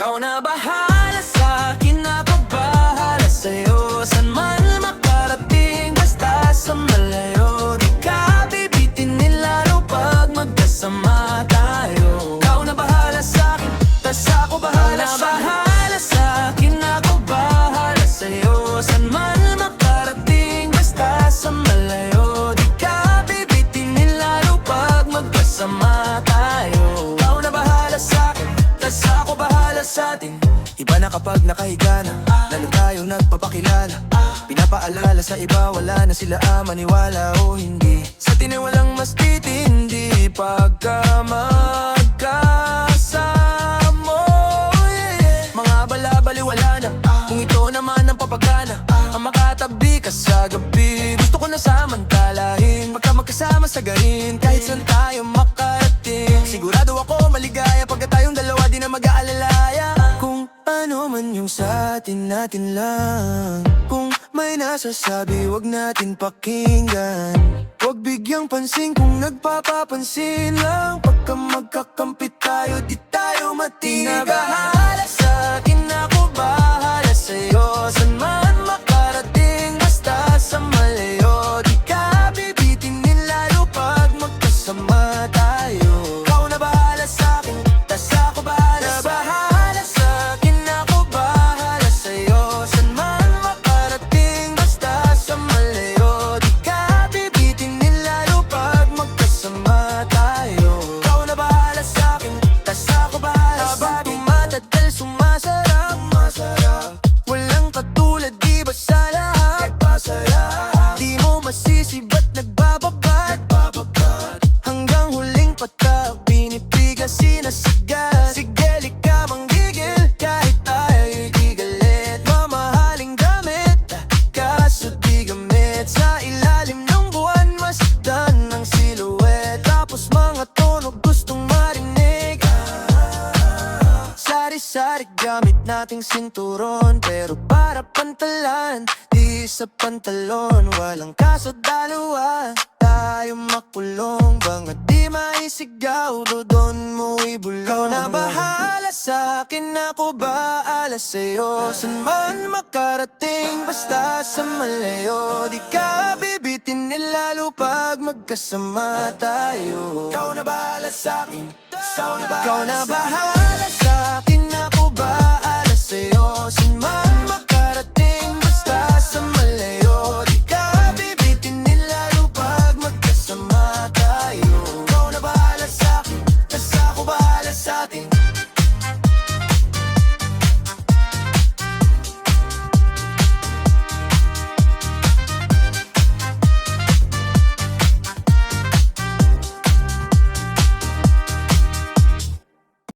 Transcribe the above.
Ikaw na bahala sa'kin, ako bahala sa'yo. San man makarating, basta sa malayo. Di ka bibitinin lalo pag magkasama tayo. Ikaw na bahala sa'kin, tas ako bahala sa'yo. Bahala sa'kin, ako bahala sa'yo. San man makarating, basta sa malayo. Di ka bibitinin lalo pag magkasama tayo. Ikaw na bahala sa'kin, tas ako bahala sa'tin. Iba na kapag nakahiga na, lalo tayong nagpapakilala. Pinapaalala sa iba, wala na sila maniwala o hindi. Sa tiniwalang mas titindi pagka magkasamo, yeah. Mga balabali wala na, kung ito naman ang papagana. Ang makatabi ka sa gabi, gusto ko na samantalahin. Pagka magkasama sa garin, kahit saan tayo makarating. Sigurado ako maligaya pagka tayong dalawa, di na mag-aalalaya. Kung ano man yung sa atin, natin lang. Kung may nasasabi, wag natin pakinggan. Wag bigyang pansin kung nagpapapansin lang. Pagka magkakampi tayo, di tayo matiga. Bahala sa'kin, ako bahala sa'yo. San man makarating, basta sa malayo. Di ka bibitinin lalo pag magkasama tayo. Ikaw na bahala sa'kin, tas ako bahala sa'yo. Bahala sa'kin, ako bahala sa'yo. San man makarating, basta sa malayo. Di ka bibitinin lalo pag magkasama tayo. Ikaw na bahala sa'kin, tas ako bahala sa'yo. Habang tumatagal, sumasarap, masarap. Walang katulad, di ba sa lahat? Di mo masisi ba't nagbababad? Hanggang huling patak, pinipiga, sinasigat. Sige, lika manggigil, kahit tayo'y di galit. Mamahaling damit, kaso di gamit. Sa ilalim ng buwan, masdan ng silhouette. Tapos mga tunog gustong marinig. Sari-sari gamit nating sinturon, pero para pantalan, di sa pantalon. Walang kaso dalawa, tayo makulong. Banga di maisigaw, dodon mo ibulong. Ikaw na bahala sa'kin, ako bahala sa'yo. San man makarating, basta sa malayo. Di ka bibitinin lalo pag magkasama tayo. Ikaw na bahala sa'kin, ikaw na bahala sa'kin, ako bahala sa'yo.